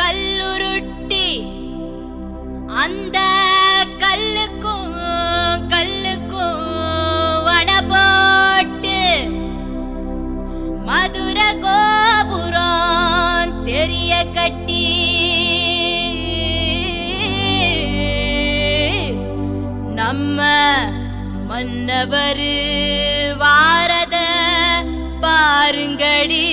கல்லுருட்டி அந்த கல்லுக்கும் வட போட்டு மதுர கோபுரம் தெரிய கட்டி நம்ம மன்னவர் வாரத பாருங்கடி.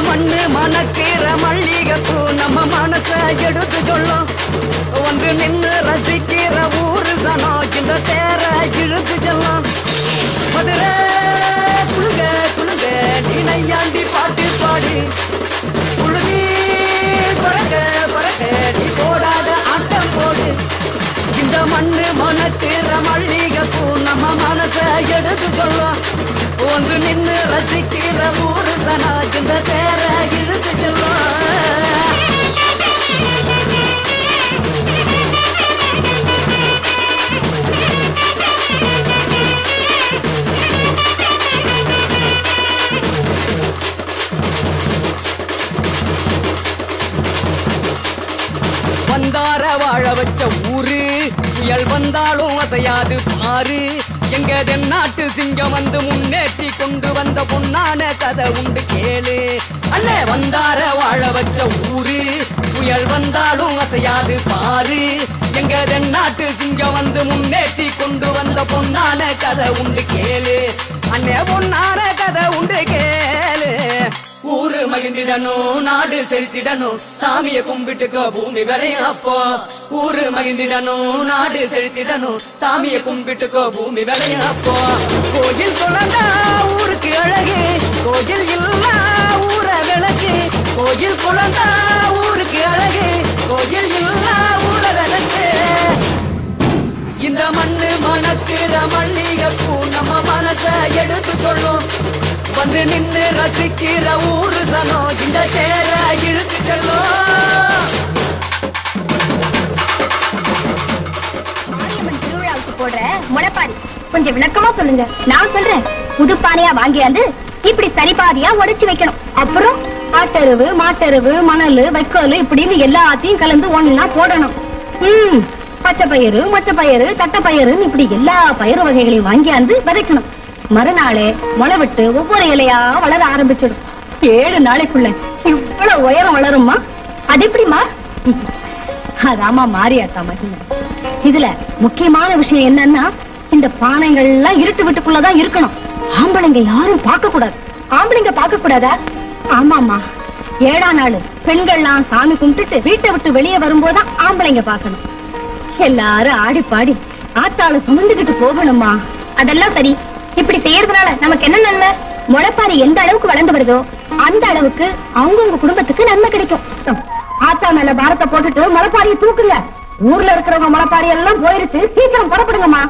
மண்ணு மணக்கிற மல்லிகைப்பூ நம்ம மனச எடுத்து சொல்லும். வந்து நின்று ரசிக்கிற ஊரு சனம் இந்த தேர இழுத்து செல்லும். மதுரை குழுங்க குழுங்க நீனையாண்டி பாட்டு பாடு. குழுதி பறக்க பறக்க நீ போடாத ஆட்டம் போடு. இந்த மண்ணு மணக்கிற மல்லிகைப்பூ நம்ம மனச எடுத்து சொல்லும். வந்து நின்று ரசிக்கிற ஊரு சனா இந்த தேர இழுத்து செல்லும். வந்தார வாழ வச்ச ஊரு புயல் வந்தாலும் அசையாது பாரு. எங்க தென்னாட்டு சிங்கம் வந்து முன்னேற்றி கொண்டு வந்த பொன்னான கதை உண்டு கேளு. அல்ல வந்தார வாழ வச்ச ஊரு புயல் வந்தாலும் அசையாது பாரு. எங்க தென்னாட்டு சிங்கம் வந்து முன்னேற்றி கொண்டு வந்த பொன்னான கதை உண்டு கேளு. அண்ணே பொன்னான கதை உண்டு கேளு. ஊரு மகிழ்ந்திடணும் நாடு செலுத்திடணும் சாமிய கும்பிட்டுக்கோ பூமி விளையும் அப்போ. ஊரு மகிழ்ந்திடணும் நாடு செலுத்திடணும் சாமிய கும்பிட்டுக்கோ பூமி விளையும் அப்போ. கோயில் குழந்தா ஊருக்கு அழகு கோயில் இல்லா ஊர விளக்கு. கோயில் குழந்தா ஊருக்கு அழகு கோயில் இல்லா ஊர விளக்கு. இந்த மண்ணு மணக்கிற மல்லிகைப்பூ நம்ம மனச எடுத்து சொல்லும். வந்து நின்று ரசிக்கிற ஊரு சனம் இந்த தேர இழுத்து செல்லும். மாரியம்மன் திருவிழாவுக்கு போடுற முளைப்பாரி கொஞ்சம் விளக்கமா சொல்லுங்க. நான் சொல்றேன். புது பானையா வாங்கியாந்து இப்படி சரிபாதியா உடைச்சு வைக்கணும். அப்புறம் ஆட்டருவு மாட்டருவு மணல் வைக்கோல் இப்படின்னு எல்லாத்தையும் கலந்து ஒன்னா போடணும். பச்சை பயிறு மொச்சை பயிறு தட்டை பயிறுன்னு இப்படி எல்லா பயிறு வகைகளையும் வாங்கியாந்து விதைக்கணும். மறுநாளே முளை விட்டு ஒவ்வொரு இலையா வளர ஆரம்பிச்சிடும். 7 நாளைக்குள்ள இவ்வளவு உயரம் வளருமா? அது எப்படிமா? அதாமா மாரியாத்தா மகிமை. இதுல முக்கியமான விஷயம் என்னன்னா இந்த பானைகள்லாம் இருட்டு வீட்டுக்குள்ளதான் இருக்கணும். ஆம்பளைங்க யாரும் பார்க்க கூடாது. ஆம்பளைங்க பார்க்க கூடாதா? ஆமாமா. 7ஆம் நாள் பெண்கள்லாம் சாமி கும்பிட்டுட்டு வீட்டை விட்டு வெளியே வரும்போதுதான் ஆம்பளைங்க பார்க்கணும். எல்லாரும் ஆடி பாடி ஆத்தாள சுமந்துகிட்டு போகணுமா? அதெல்லாம் சரி. இப்படி செய்யறதுனால நமக்கு என்ன நன்மை? முளைப்பாரி எந்த அளவுக்கு வளர்ந்து வருதோ அந்த அளவுக்கு அவங்கவுங்க குடும்பத்துக்கு நன்மை கிடைக்கும். ஆத்தா மேல பாரத்தை போட்டுட்டு முளைப்பாரியை தூக்குங்க. ஊர்ல இருக்கிறவங்க முளைப்பாரி எல்லாம் போயிருச்சு. சீக்கிரம் புறப்படுங்கம்மா.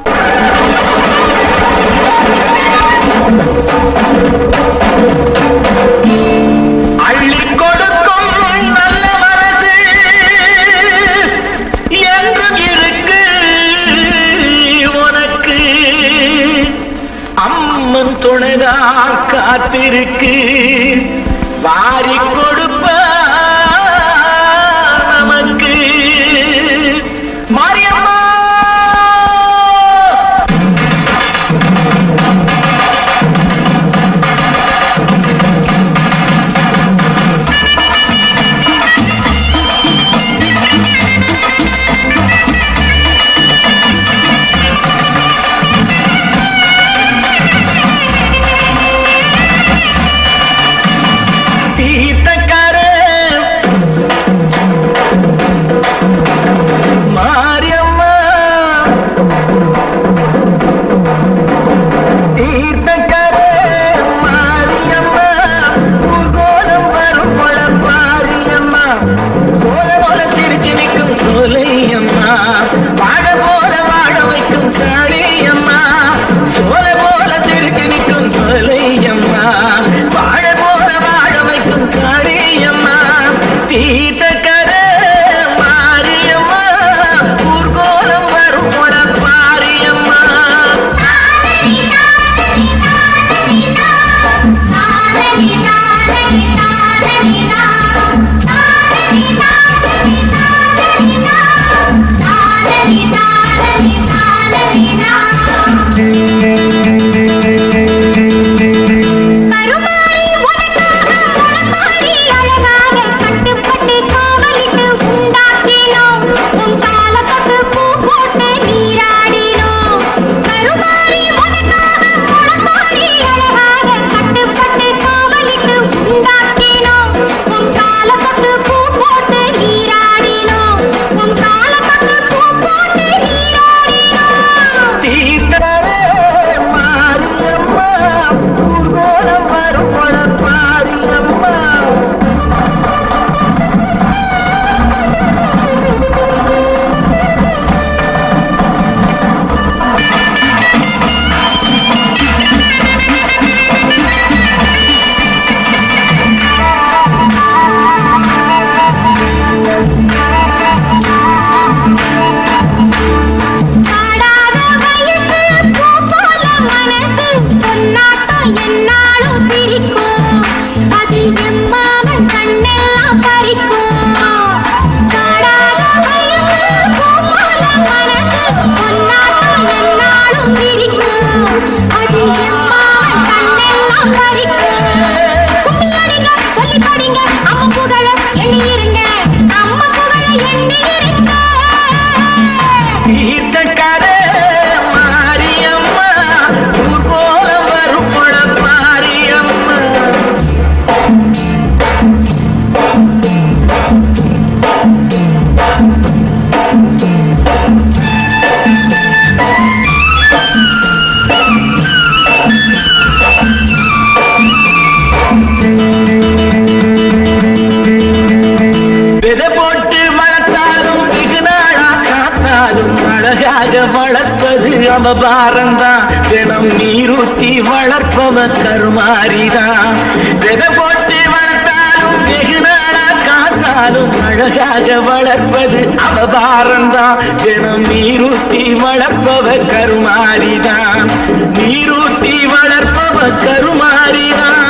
அள்ளி கொடுக்கும் நல்ல மனசு என்றும் இருக்கு உனக்கு. அம்மன் துணைதான் காத்திருக்கு வாரி கொடுப்ப நமக்கு. மாரியம்மா தீர்த்தக்கார அவபாரந்தான் தினம் நீரூத்தி வளர்ப்பவ கருமாரிதான் விதை போட்டு வளர்த்தாலும் வெகு நாளா காத்தாலும் அழகாக வளர்ப்பது அவபாரந்தான் தினம் நீரூத்தி வளர்ப்பவ கருமாரிதான் நீரூத்தி வளர்ப்பவ கருமாரிதான்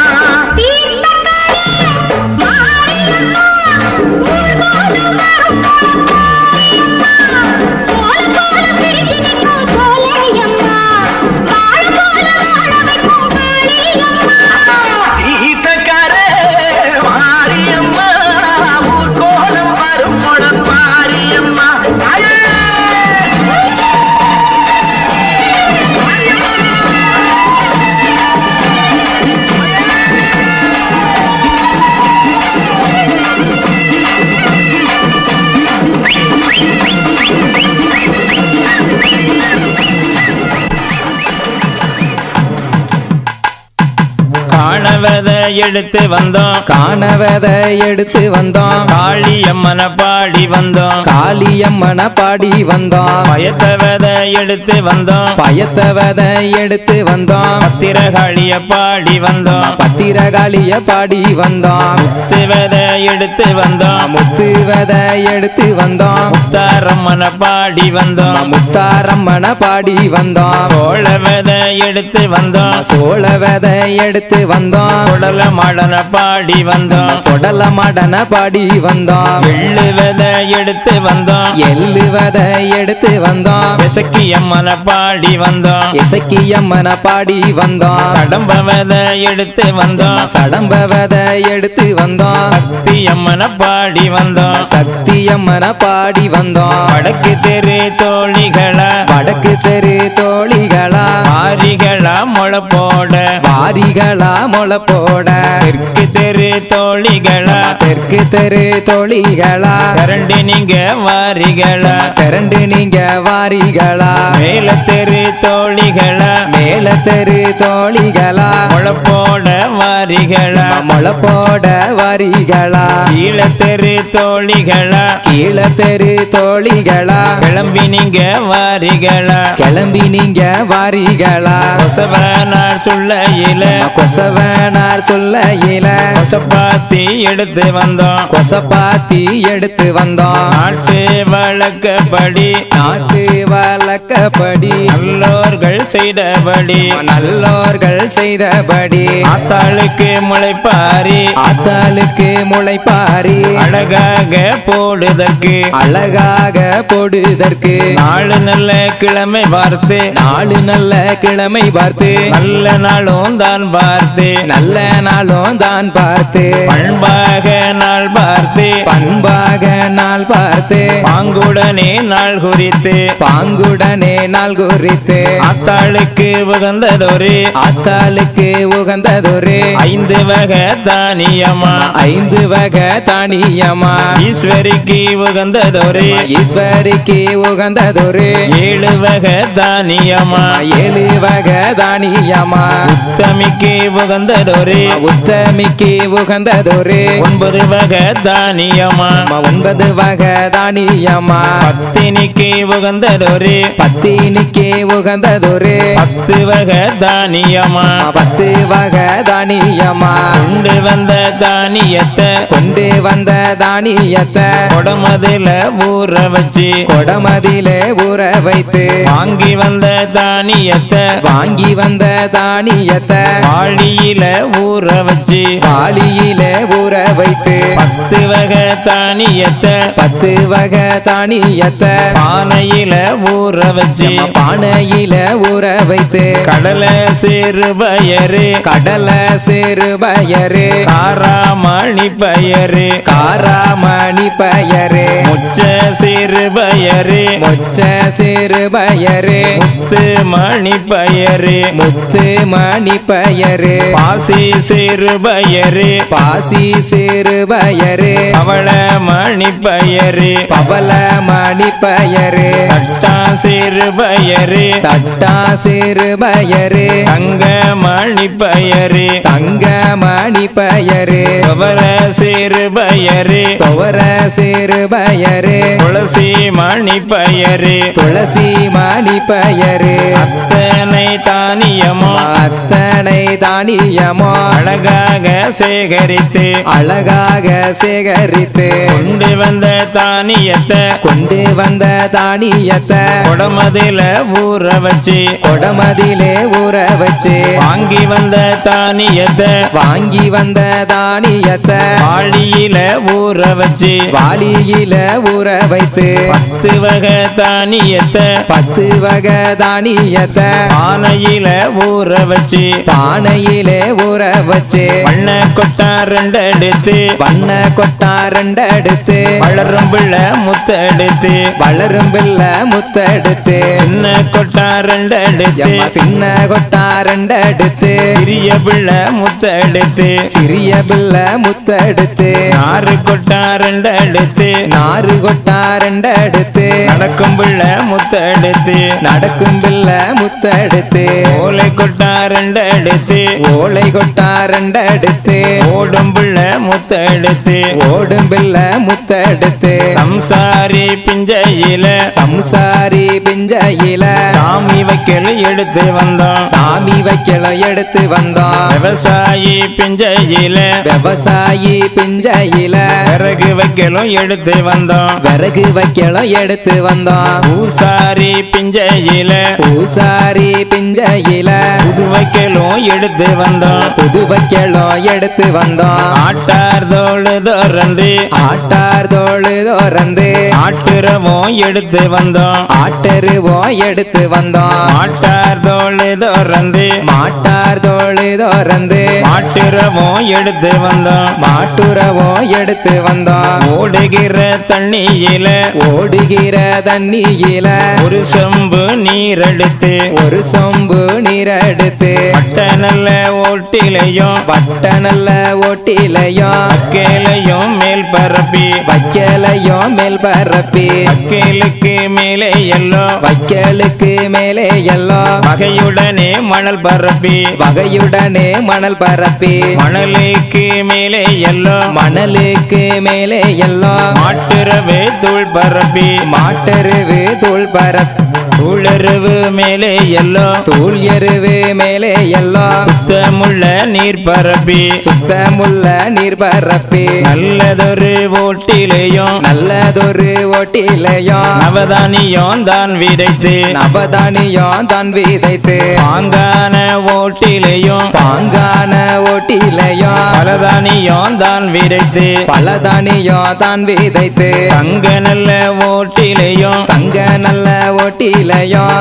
எடுத்து வந்தோம் காணவதை எடுத்து வந்தோம் காளியம்மனை பாடி வந்தோம் காளியம்மனை பாடி வந்தோம் பயத்தவதை எடுத்து வந்தோம் பயத்தவதை எடுத்து வந்தோம் பத்திரகாளிய பாடி வந்தோம் பத்திரகாளிய பாடி வந்தோம் முத்துவதை எடுத்து வந்தோம் முத்துவதை எடுத்து வந்தோம் முத்தாரம்மனை பாடி வந்தோம் முத்தாரம்மனை பாடி வந்தோம் சோழவதை எடுத்து வந்தோம் சோழவதை எடுத்து வந்தோம் சுடல மாடன பாடி வந்தோம் சுடல மாடன பாடி வந்தோம் எள்ளுவதை எடுத்து வந்தோம் எள்ளுவதை எடுத்து வந்தோம் இசக்கி அம்மனை பாடி வந்தோம் இசக்கி அம்மனை பாடி வந்தோம் சடம்பவதை எடுத்து வந்தோம் சடம்பவதை எடுத்து வந்தோம் சக்தி அம்மனை பாடி வந்தோம் சக்தி அம்மனை பாடி வந்தோம் வடக்கு தெரு தோழிகளா வடக்கு தெரு தோழிகளா வாரிகளா முளை போட வாரிகளா முளை போட தெற்கு தெரு தோழிகளா தெற்கு தெரு தோழிகளா திரண்டு நீங்க வாரிகளா திரண்டு நீங்க வாரிகளா மேல தெரு தோழிகளா மேல தெரு தோழிகளா முளை போட வாரிகளா முளை போட வாரிகளா கீழ தெரு தோழிகளா கீழ தெரு தோழிகளா கிளம்பி நீங்க வாரிகளா கிளம்பி நீங்க வாரிகளா கொசவனார் சொல்லையில கொசவனார் சொல்லையில கொசப்பாத்தி எடுத்து வந்தோம் கொசப்பாத்தி எடுத்து வந்தோம் நாட்டு வழக்கப்படி நாட்டு வழக்கப்படி நல்லோர்கள் செய்தபடி நல்லோர்கள் செய்தபடி ஆத்தாளுக்கு முளைப்பாரி ஆத்தாளுக்கு முளைப்பாரி அழகாக போடுதற்கு அழகாக போடுதற்கு நாலு நல்ல கிழமை பார்த்து நாலு நல்ல கிழமை பார்த்து நல்ல நாளும் தான் பார்த்து நல்ல நாளும் தான் பார்த்து பண்பாக நாள் பார்த்து பண்பாக நாள் பார்த்து பாங்குடனே நாள் குறித்து பாங்குடனே நாள் குறித்து ஆத்தாளுக்கு உகந்ததொரு ஆத்தாளுக்கு உகந்ததொரு 5 வகை தானியமா 5 வகை தானியமா ஈஸ்வரிக்கு உகந்ததொரு ஈஸ்வரிக்கு உகந்ததொரு 7 வகை தானியமா 7 வகை தானியமா உத்தமிக்கு உகந்ததொரு உத்தமிக்கு உகந்ததொரு 9 வகை தானியமா 9 வகை தானியமா பத்தினிக்கு உகந்ததொரு பத்தினிக்கு உகந்ததொரு 10 வகை தானியமா 10 வகை தானியமா கொண்டு வந்த தானியத்தை கொண்டு வந்த தானியத்தை கொடமதில ஊற வச்சு கொடமதிலே ஊற வைத்து வாங்கி வந்த தானியத்தை வாங்கி வந்த தானியத்தை வாளியில ஊற வச்சு வாளியிலே ஊற வைத்து 10 வகை தானியத்தை 10 வகை தானியத்தை பானையில ஊற ஊற வச்சு பானையில ஊற வைத்து கடலை சிறு பயரு கடலை சிறு பயரு காராமணி பயரு காராமணி பயரு முச்ச சிறு பயரு மொச்ச சிறு பயரு முத்து மணி பயரு முத்து மணி பயரு பாசி சிறு பயரு பாசி சிறு பயரு அவள மணி பயரு பவள மணி பயரு தட்டா சிறு பயரு தட்டா சிறு பயரு தங்க மணி பயரு தங்க மணி பயரு துவர சிறு பயரு துவர சிறு பயரு துளசி மணி பயரு துளசி மணி பயரு அத்தனை தானியமோ அத்தனை தானியமோ அழகாக சேகரித்து அழகாக சேகரித்து கொண்டு வந்த தானியத்தை கொண்டு வந்த தானியத்தை குடமதில ஊற வச்சு கொடமதிலே ஊற வச்சு வாங்கி வந்த தானியத்தை வாங்கி வந்த தானியத்தை வாளியில ஊற வச்சு வாளியில ஊற வைத்து 10 வகை தானியத்தை 10 வகை தானியத்தை பானையில ஊற வச்சு பானையிலே ஊற வச்சு வண்ண கொட்டா 2 எடுத்து வண்ண கொட்டா 2 எடுத்து வளரும் பிள்ளை முத்தெடுத்து வளரும் பிள்ளை முத்தெடுத்து சின்ன கொட்டா 2 எடுத்து எம்மா சின்ன கொட்டா 2 எடுத்து சிறிய பிள்ளை முத்தெடுத்து சிறிய பிள்ளை முத்தெடுத்து நாறு கொட்டா 2 எடுத்து நாறு கொட்டா 2 எடுத்து நடக்கும் பிள்ளை முத்தெடுத்து நடக்கும் பிள்ளை முத்தெடுத்து ஓலை கொட்டா 2 எடுத்து ஓலை கொட்டா 2 எடுத்து ஓடும் பிள்ளை முத்தெடுத்து ஓடும் பிள்ளை முத்தெடுத்து சம்சாரி பிஞ்சையில சம்சாரி பிஞ்சையில சாமி வைக்கல் எடுத்து வந்தோம் சாமி வைக்கல எடுத்து வந்தோம் விவசாயி பிஞ்சையில விவசாயி பிஞ்சையில விறகு வைக்கலும் எடுத்து வந்தோம் விறகு வைக்கல எடுத்து வந்தோம் பூசாரி பிஞ்சையில பூசாரி பிஞ்சையில புது வைக்கலும் எடுத்து வந்தோம் புது வைக்கலும் எடுத்து வந்தோம் ஆட்டார் தோடு தோறந்து ஆட்டார் தோளு தோறந்து ஆட்டுறவும் எடுத்து வந்தோம் ஆட்டருவோம் எடுத்து வந்தோம் ஆட்டார் தோடு தோறந்து மாட்டார் தோளு தோறந்து மாட்டுறவும் எடுத்து வந்தோம் மாட்டுறவோம் எடுத்து வந்தோம் ஓடுகிற தண்ணியில ஓடுகிற தண்ணியில ஒரு சொம்பு நீர் எடுத்து ஒரு சொம்பு நீர் எடுத்து பட்ட நல்ல ஓட்டிலையும் வட்ட நல்ல ஓட்டிலையும் அக்கேலையும் மேல் பரப்பி வைக்கலையும் மேல் பரப்பி அக்கேலுக்கு மேலே எல்லாம் வைக்கலுக்கு மேலே எல்லாம் வகையுடனே மணல் பரப்பி வகையுடனே மணல் பரப்பி மணலுக்கு மேலே எல்லாம் மணலுக்கு மேலே எல்லாம் மாட்டுறவே தூள் பரப்பி மாட்டருவு தூள் பரப்பி தூளருவு மேலே எல்லாம் தூள் எருவு மேலே எல்லாம் சுத்தமுள்ள நீர் பரப்பி சுத்தமுள்ள நீர் பரப்பி நல்லதொரு ஓட்டிலையும் நல்லதொரு ஓட்டிலையும் நவதானியம் தான் விதைத்து நவதானியம் தான் விதைத்து பாங்கான ஓட்டிலையும் பாங்கான ஓட்டிலையும் பலதானியம் தான் விதைத்து பலதானியம் தான் விதைத்து தங்க நல்ல ஓட்டிலையும் தங்க நல்ல ஓட்டிலையும்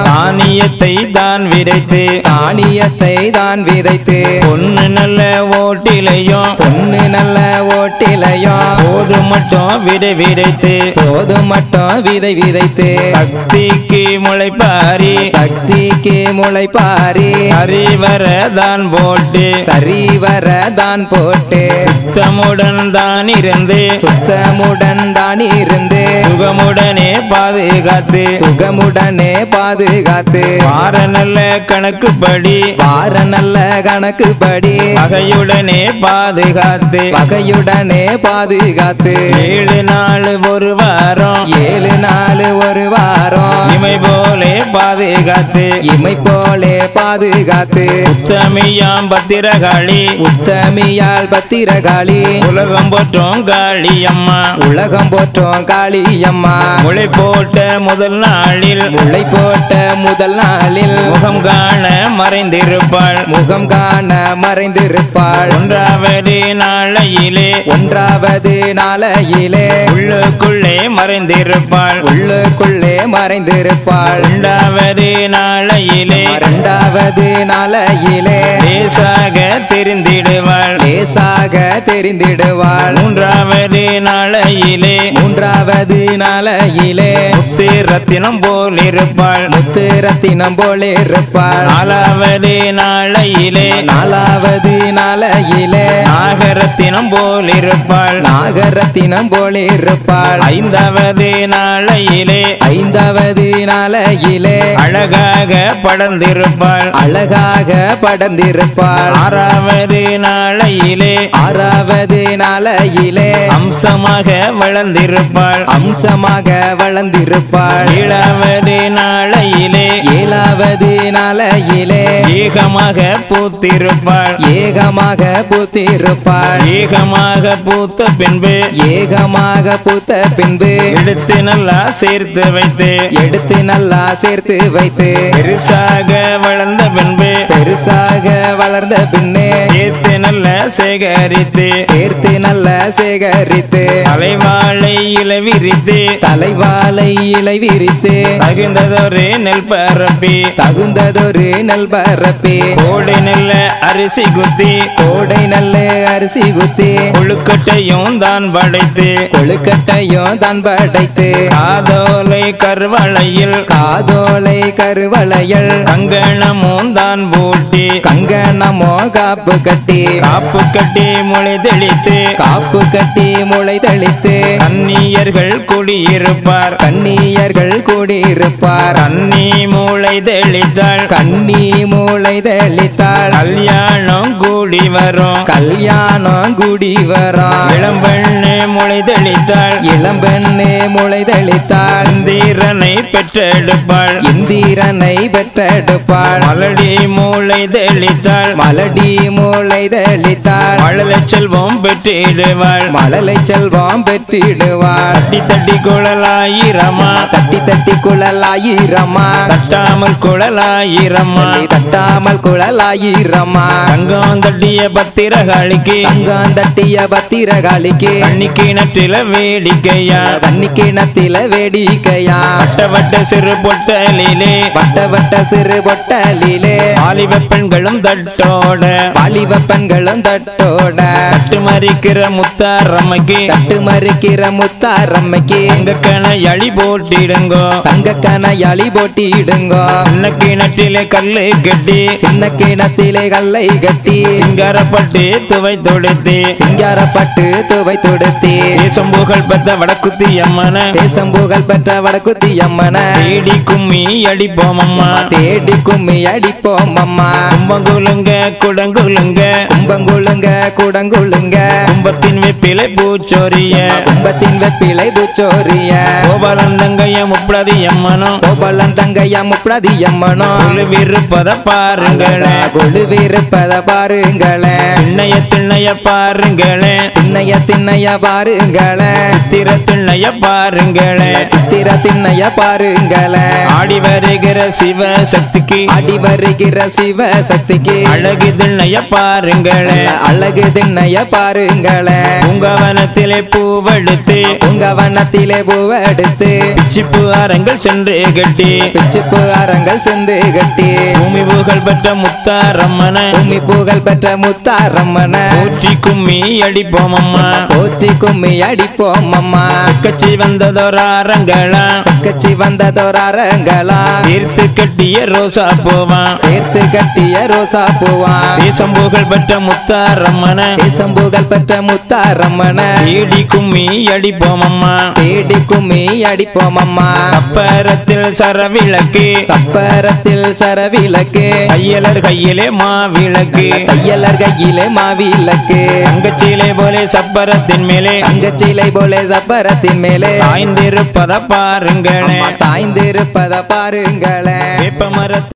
தானியத்தை தான் விதைத்து தானியத்தை தான் விதைத்து பொண்ணு நல்ல ஓட்டிலையும் பொண்ணு நல்ல ஓட்டிலையும் போது மட்டும் விதை விதைத்து போதும் மட்டும் விதை விதைத்து சக்திக்கு முளைப்பாரி சக்திக்கு முளைப்பாரி சரிவர தான் போட்டு சரிவர தான் போட்டு சுத்தமுடன் தான் இருந்து சுத்தமுடன் தான் இருந்து சுகமுடனே பாதுகாத்து சுகமுடனே பாதுகாத்து வார நல்ல கணக்குப்படி வார நல்ல கணக்குப்படி வகையுடனே பாதுகாத்து வகையுடனே பாதுகாத்து 7 நாள் ஒரு வாரம் 7 நாள் ஒரு வாரம் இமை போலே பாதுகாத்து இமை போலே பாதுகாத்து உத்தமியாம் பத்திரகாளி உத்தமியால் பத்திரகாளி உலகம் போற்றும் காளி அம்மா உலகம் போற்றோம் காளியம்மா முளை போட்ட முதல் நாளில் முளை போட்ட முதல் நாளில் முகம் காண மறைந்திருப்பாள் முகம் காண மறைந்திருப்பாள் ஒன்றாவது நாளையிலே ஒன்றாவது நாளையிலே உள்ளுக்குள்ளே மறைந்திருப்பாள் உள்ளுக்குள்ளே மறைந்திருப்பாள் இரண்டாவது நாளையிலே இரண்டாவது நாளையிலே லேசாக தெரிந்திடுவாள் லேசாக தெரிந்திடுவாள் மூன்றாவது நாளையிலே மூன்றாவது நாளையிலே முத்து ரத்தினம் போல் இருப்பாள் முத்து ரத்தினம் போல இருப்பாள் நாலாவது நாளையிலே நாலாவது நாளையிலே நாகரத்தினம் போல் இருப்பாள் நாகரத்தினம் போல இருப்பாள் ஐந்தாவது நாளையிலே ஐந்தாவது நாளையிலே அழகாக படர்ந்திருப்பாள் அழகாக படர்ந்திருப்பாள் ஆறாவது நாளையிலே ஆறாவது நாளையிலே அம்சமாக வளர்ந்திருப்பாள் அம்சமாக வளர்ந்திருப்பாள் ஏழாவது நாளையிலே ஏழாவது நாளையிலே ஏகமாக பூத்திருப்பாள் ஏகமாக பூத்திருப்பாள் ஏகமாக பூத்த பின்பு ஏகமாக பூத்த பின்பு எடுத்து நல்லா சேர்த்து வைத்து எடுத்து நல்லா சேர்த்து வைத்து பெருசாக வளர்ந்த பின்பு பெருசாக வளர்ந்த பின்னே சேர்த்து நல்லா சேகரித்து சேர்த்து நல்லா சேகரித்து தலைவாழை இலை விரித்து தலைவாழை இலை விரித்து தகுந்ததொரு நெல் பரப்பி தகுந்ததொரு நெல் பரப்பி கோடை நெல்ல அரிசி குத்தி கோடை நல்ல அரிசி குத்தி கொழுக்கட்டையும் தான் படைத்து கொழுக்கட்டையும் தான் படைத்து காதோலை கருவளையில் காதோலை கருவளையல் கங்கணமும் தான் பூட்டி கங்கணமோ காப்பு கட்டி காப்பு கட்டி முளை தெளித்து காப்பு கட்டி முளை தளித்து கன்னியர்கள் குடியிருப்பார் கன்னியர்கள் கூடியிருப்பார் கன்னி மூளை தெளித்தாள் கன்னி மூளை தெளித்தாள் கல்யாணம் கூடி வரும் கல்யாணம் குடி வரும் இளம்பெண்ணு முளை தெளித்தாள் இளம்பெண்ணு முளை தெளித்தாள் இந்திரனை பெற்றெடுப்பாள் இந்திரனை பெற்றெடுப்பாள் மலடி மூளை தெளித்தாள் மலடி மூளை தெளித்தாள் மழலை செல்வம் பெற்றிடுவாள் மழலை செல்வம் பெற்றிடுவாள் தட்டி தட்டி குழலாயிரமா தட்டி தட்டி குழலாயிரமா தட்டாமல் குழலாயிரமா தட்டாமல் குழலாயிரமா தங்கம் தட்டிய பத்திரகாளிக்கு தங்கம் தட்டிய பத்திரகாளிக்கு கண்ணிக்கு நற்றில வேடிக்கையா தண்ணி கிணத்தில வேடிக்கையா வட்ட வட்ட சிறு பொட்டலிலே வட்ட வட்ட சிறு பொட்டலிலே வாலிப பெண்களும் தட்டோட வாலிப பெண்களும் தட்டோட தட்டு மறிக்கிற முத்தாரம்மைக்கு தட்டு மறுக்கிற முத்தாரம்மைக்கு தங்க கணையழி போட்டிடுங்கோ தங்க கணையாளி போட்டிடுங்கோ சின்ன கிணற்றிலே கல்லு கட்டி சின்ன கிணத்திலே கல்லை கட்டி சிங்காரப்பட்டு துவை தொடுத்து சிங்காரப்பட்டு துவை தொடுத்தி தேசம் புகழ் பெற்ற வடக்குத்தி அம்மன தேசம் புகழ் பெற்ற வடக்குத்தி அம்மன தேடி கும்மி அடிப்போம் அம்மா தேடி கும்மி அடிப்போம் அம்மா கும்பங்குலுங்க குடங்குலுங்க கும்பங்குளுங்க குடங்குளுங்க கும்பத்தின் வெப்பிலை பூச்சோரிய கும்பத்தின் வெப்பிலை பூச்சோரிய கோபாலன் தங்கைய முப்படி அம்மனும் கோபாலன் தங்கையா முப்படி அம்மனோ விருப்பத பாருங்களே கொழுவிருப்பத பாருங்களே திண்ணைய திண்ணைய பாருங்களே திண்ணைய திண்ணைய பாருங்களே சித்திர திண்ணைய பாருங்களே சித்திர திண்ணைய பாருங்களே ஆடி வருகிற சிவ சக்திக்கு அடி வருகிற சிவ சக்திக்கு அழகு திண்ணைய பாருங்களே அழகு திண்ணைய பாருங்களே பூங்கவனத்திலே பூவெடுத்து உங்க வண்ணத்திலே பூவெடுத்து பிச்சிப்பு அரங்கள் சென்று கட்டி பிச்சுப்பு அரங்கள் சென்று கட்டி பூமி புகழ் பெற்ற முத்தாரம்மன பூமி புகழ் பெற்ற முத்தாரம்மன ஊற்றி கும்மி அடிப்போம் அம்மா போற்றி கும்மி அடிப்போம் அம்மா கச்சி வந்ததோராரங்களா சக்கச்சி வந்ததோராரங்களா தீர்த்து கட்டிய ரோசா போவான் சேர்த்து கட்டிய ரோசா பூவான் தேசம் புகழ் பெற்ற முத்தாரம்மன தேசம் புகழ் பெற்ற முத்தாரம்மன தேடி கும்மி அடிப்போம் அம்மா தேடி கும்மி அடிப்போம் அம்மா அப்பரத்தில் சரவிளக்கு சப்பரத்தில் சரவிளக்கு தையலர் கையிலே மாவிளக்கு தையலர் கையிலே மாவிளக்கு தங்கச்சிலை போலே சப்பரத்தின் மேலே தங்கச்சிலை போலே சப்பரத்தின் மேலே சாய்ந்திருப்பத பாருங்களே அம்மா சாய்ந்திருப்பத பாருங்களேன் வேப்ப மரத்து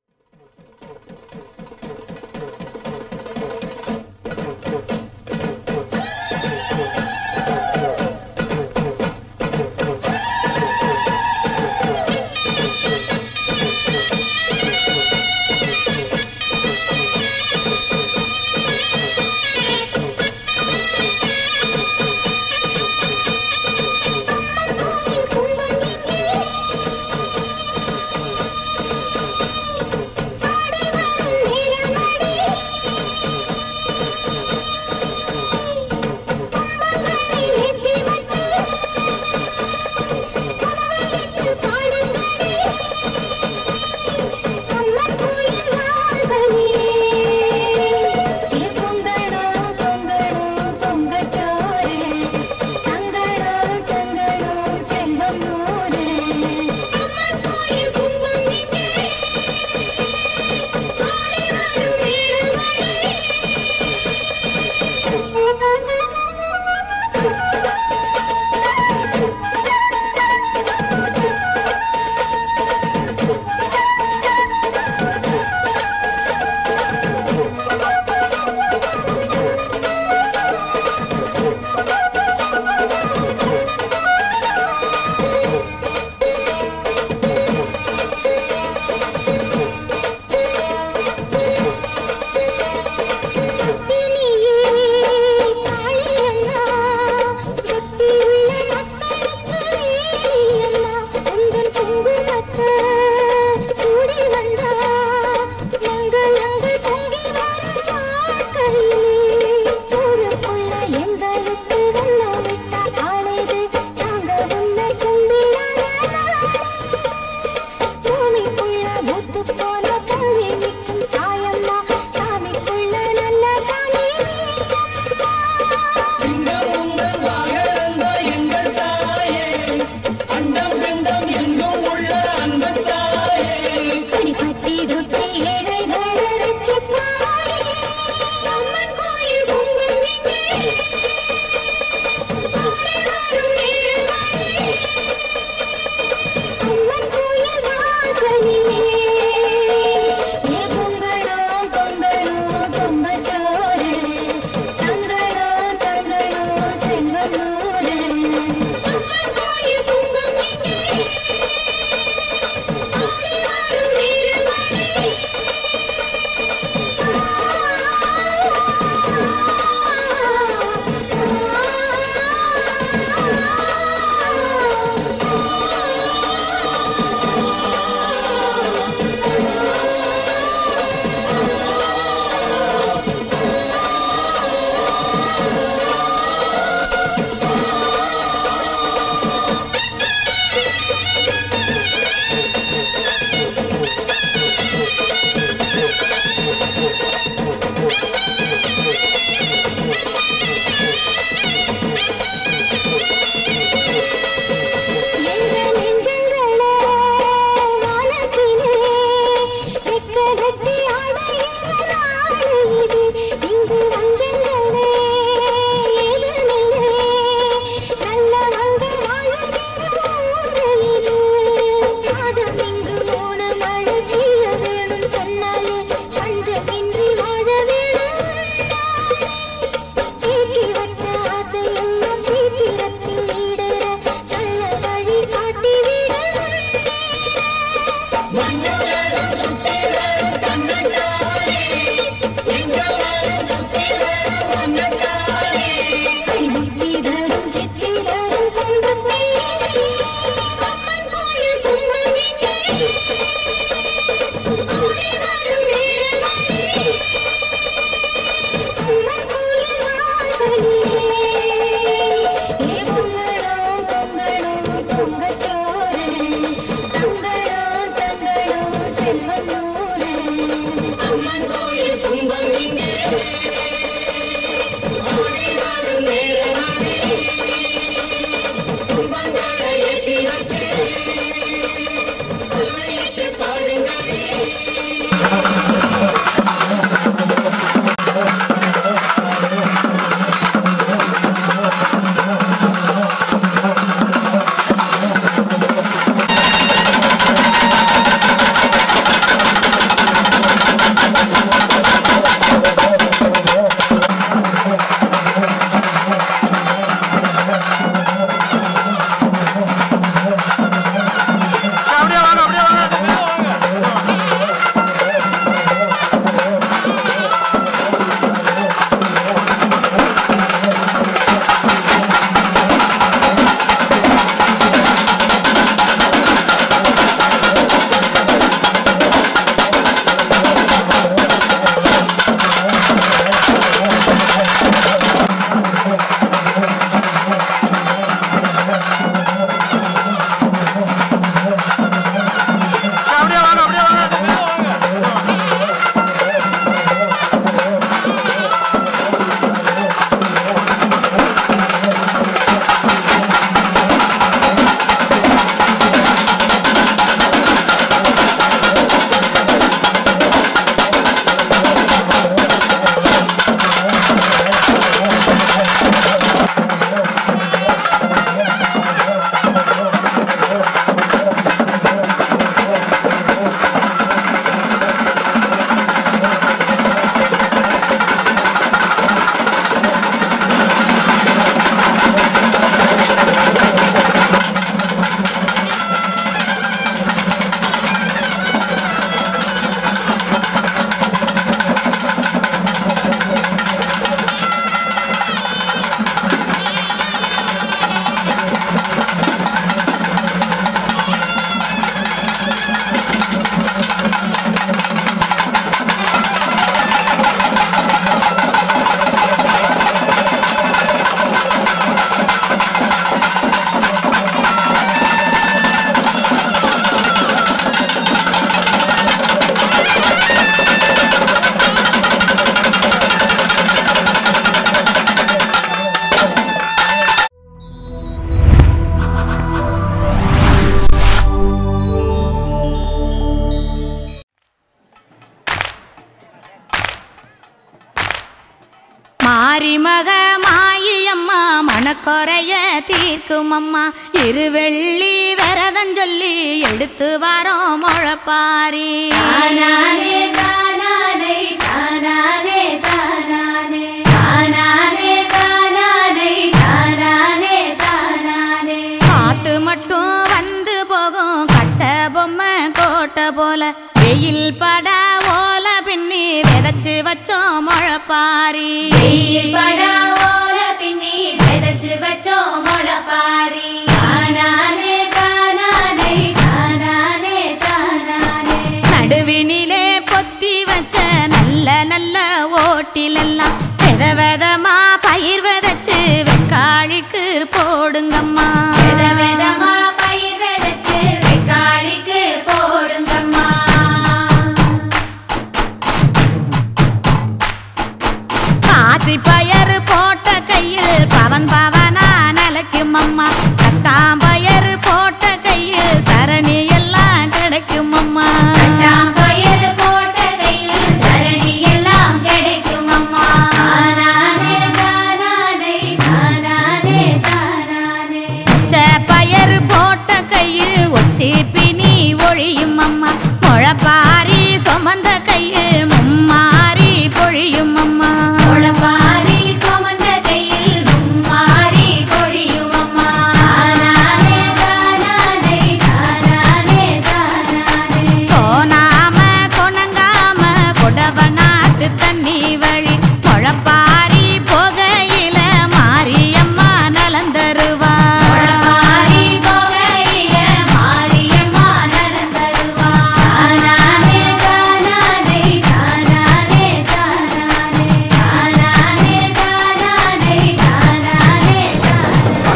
மாரிமக மாயம்மா மனக்குறைய தீர்க்கும் அம்மா இருவெள்ளி விரதம் சொல்லி எடுத்து வரோம் முளைப்பாரி தானானே தானானே தானானே தானானே தானானே தானானே தானானே தானானே காத்து மட்டும் வந்து போகும் கட்ட பொம்மை கோட்டை போல வெயில் பட ஓல பின்னி விதைச்சு வச்சோம் முளைப்பாரி வெயில் படா ஓல பின்னி விதைச்சு வச்சோம் முளைப்பாரி தானானே தானானே தானானே தானானே நடுவினிலே பொத்தி வச்ச நல்ல நல்ல ஓட்டிலெல்லாம் வித விதமா பயிர் விதைச்சு வெக்காளிக்கு போடுங்கம்மா வித விதமா பயிர் விதைச்சு வெக்காளிக்கு போடுங்கம்மா காசி பயறு போட்ட கையில் பவன் பவனா நிலைக்கும் அம்மா கத்தாம்பயறு போட்ட கையில் தரணி எல்லாம் கிடைக்கும் அம்மா பயிர் போட்ட கையில் தரணி எல்லாம் கிடைக்கும் அம்மா தானானே தானானே தானானே தானானே பயறு போட்ட கையில் ஒச்சி பினி ஒழியும் அம்மா முளைப்பாரி சுமந்த கையில் மும்மாரி பொழியும் அம்மா முளைப்பாரி சுமந்த கையில் மும்மாரி பொழியும் அம்மா தானானே தானானே தானானே தானானே கோணாம கொணங்காம கொடவனாத்து தண்ணி வழி முளைப்பாரி போகையில மாரியம்மா நலந்தருவா முளைப்பாரி போகையில மாரியம்மா நலந்தருவா தானானே தானானே தானானே தானானே தானானே தானானே தானானே தானானே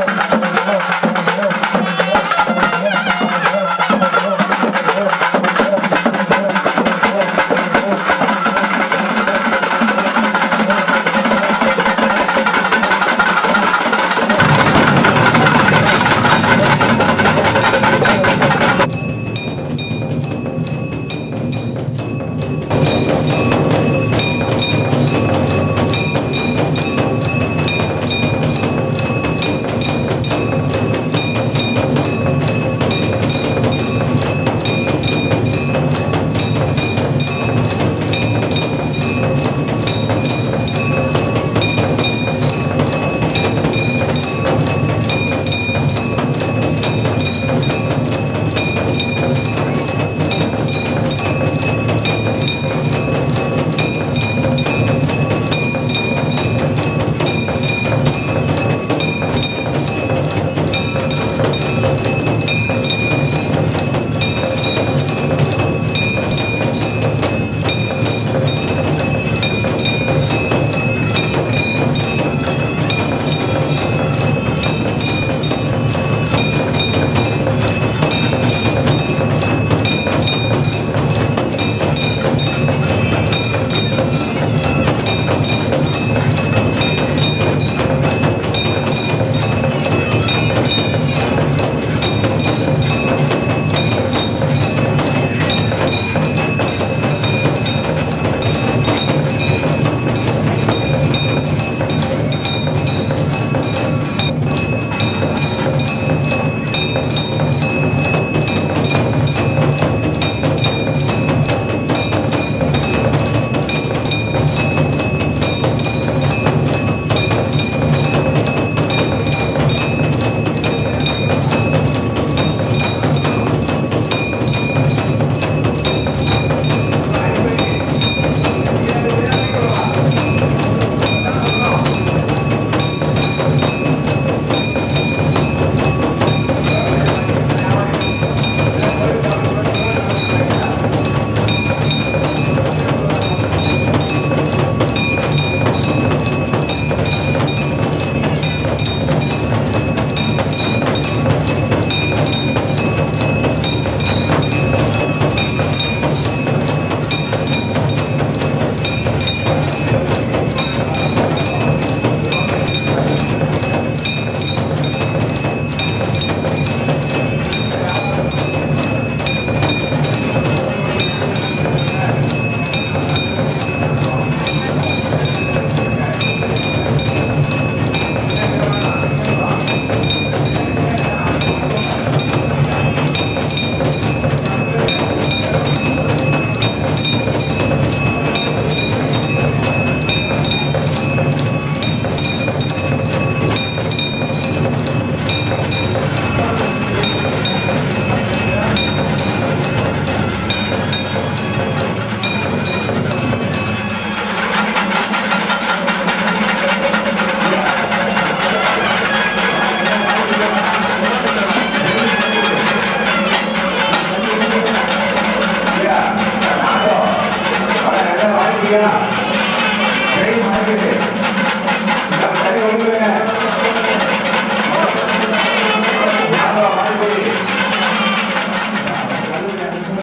அந்த